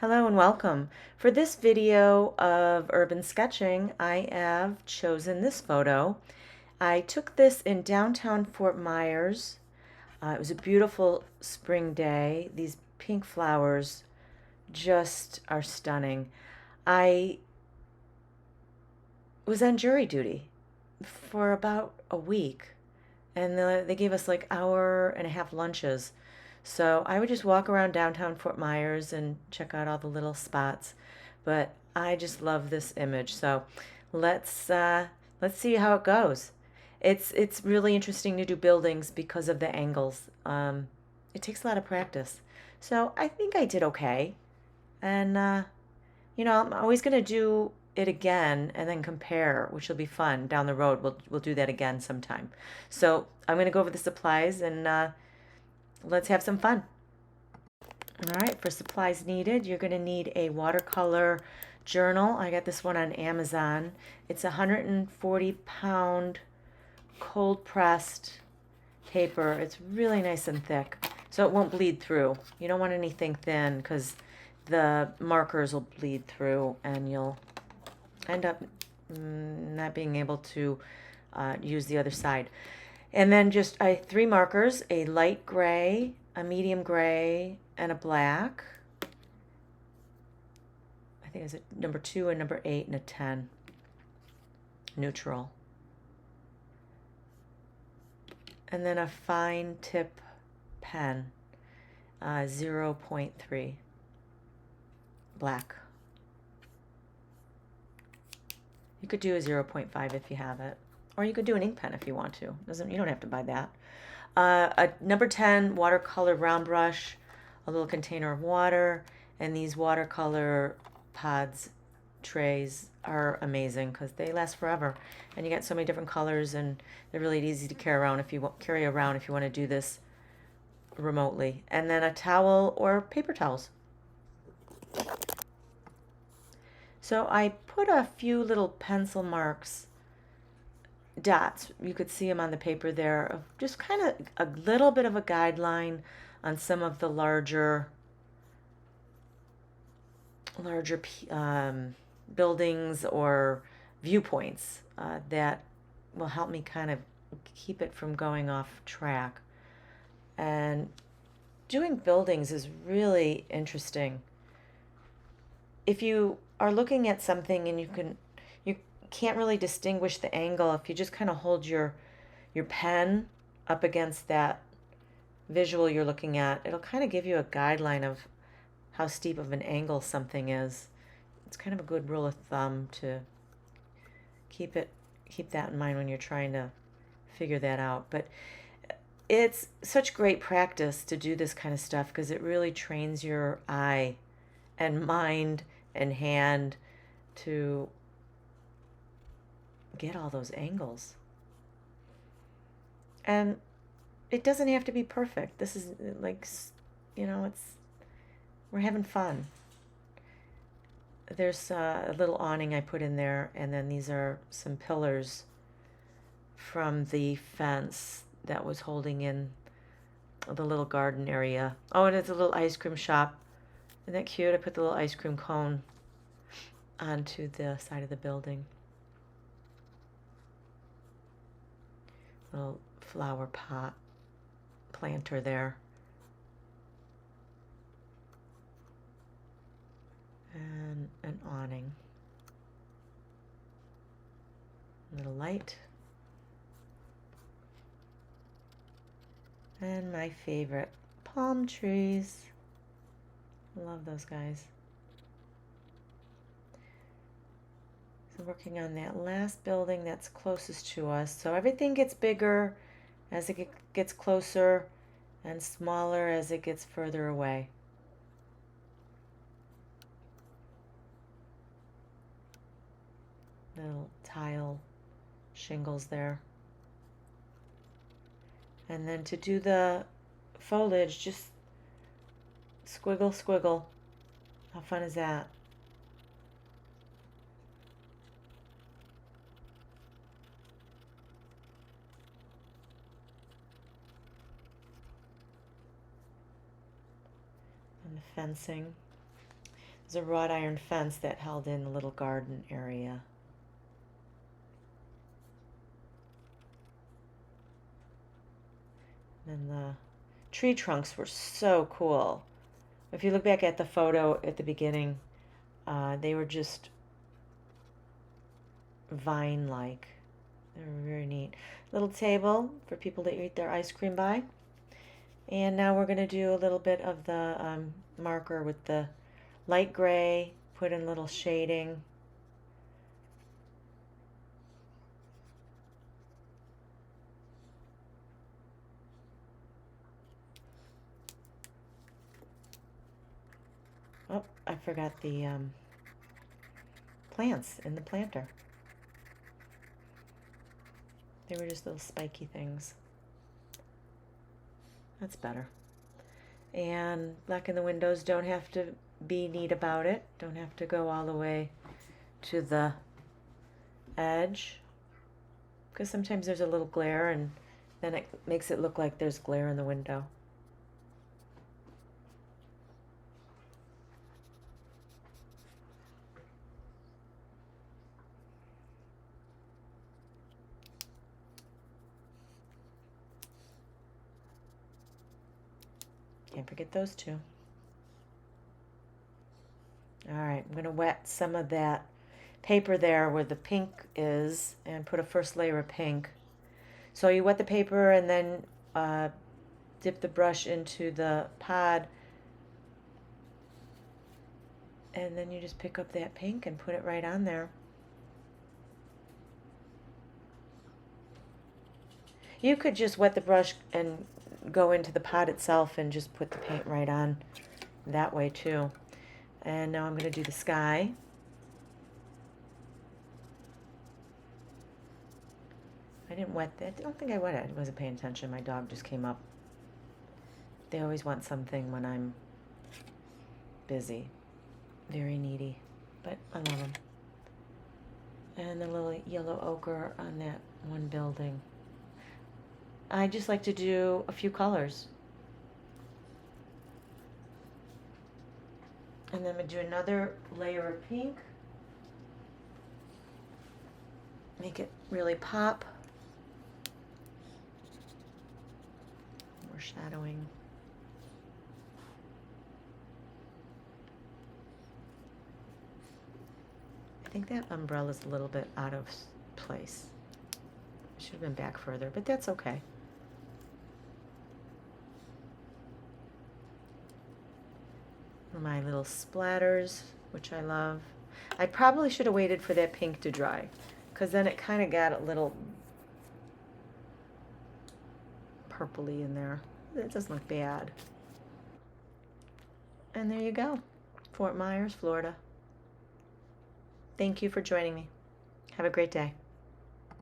Hello and welcome. For this video of urban sketching, I have chosen this photo. I took this in downtown Fort Myers. It was a beautiful spring day. These pink flowers just are stunning. I was on jury duty for about a week, and they gave us like hour and a half lunches. So I would just walk around downtown Fort Myers and check out all the little spots. But I just love this image. So let's see how it goes. It's really interesting to do buildings because of the angles. It takes a lot of practice. So I think I did okay. And I'm always gonna do it again and then compare, which will be fun down the road. We'll do that again sometime. So I'm gonna go over the supplies and let's have some fun. All right, for supplies needed, you're going to need a watercolor journal. I got this one on Amazon. It's 140-pound cold pressed paper. It's really nice and thick, so it won't bleed through. You don't want anything thin because the markers will bleed through and you'll end up not being able to use the other side. And then just 3 markers, a light gray, a medium gray, and a black. I think it's a number 2, a number 8, and a 10. Neutral. And then a fine tip pen, 0.3. Black. You could do a 0.5 if you have it. Or you could do an ink pen if you want to. You don't have to buy that. A number 10 watercolor round brush, a little container of water, and these watercolor pods trays are amazing because they last forever. And you get so many different colors, and they're really easy to carry around if you want to do this remotely. And then a towel or paper towels. So I put a few little pencil marks, dots, you could see them on the paper there, of just kind of a little bit of a guideline on some of the larger buildings or viewpoints that will help me kind of keep it from going off track. And doing buildings is really interesting. If you are looking at something and you can't really distinguish the angle, if you just kind of hold your pen up against that visual you're looking at, it'll kind of give you a guideline of how steep of an angle something is. It's kind of a good rule of thumb to keep that in mind when you're trying to figure that out. But it's such great practice to do this kind of stuff because it really trains your eye and mind and hand to get all those angles. And it doesn't have to be perfect. This is like, we're having fun. There's a little awning I put in there, and then these are some pillars from the fence that was holding in the little garden area. Oh, and it's a little ice cream shop. Isn't that cute? I put the little ice cream cone onto the side of the building. Little flower pot planter there. And an awning. Little light. And my favorite, palm trees. Love those guys. So working on that last building that's closest to us. So everything gets bigger as it gets closer and smaller as it gets further away. Little tile shingles there. And then to do the foliage, just squiggle, squiggle. How fun is that? And the fencing. There's a wrought iron fence that held in the little garden area. And the tree trunks were so cool. If you look back at the photo at the beginning, they were just vine-like. They were very neat. Little table for people to eat their ice cream by. And now we're going to do a little bit of the marker with the light gray, put in little shading. Oh, I forgot the plants in the planter. They were just little spiky things. That's better. And black in the windows, don't have to be neat about it. Don't have to go all the way to the edge. Because sometimes there's a little glare and then it makes it look like there's glare in the window. Can't forget those two. All right, I'm going to wet some of that paper there where the pink is and put a first layer of pink. So you wet the paper and then dip the brush into the pod, and then you just pick up that pink and put it right on there. You could just wet the brush and go into the pot itself and just put the paint right on that way too. And now I'm going to do the sky. I didn't wet that. I don't think I wet it. I wasn't paying attention. My dog just came up. They always want something when I'm busy. Very needy, but I love them. And the little yellow ochre on that one building. I just like to do a few colors. And then I'm going to do another layer of pink. Make it really pop. More shadowing. I think that umbrella's a little bit out of place. It should have been back further, but that's okay. My little splatters, which I love. I probably should have waited for that pink to dry, because then it kind of got a little purpley in there. It doesn't look bad. And there you go. Fort Myers, Florida. Thank you for joining me. Have a great day.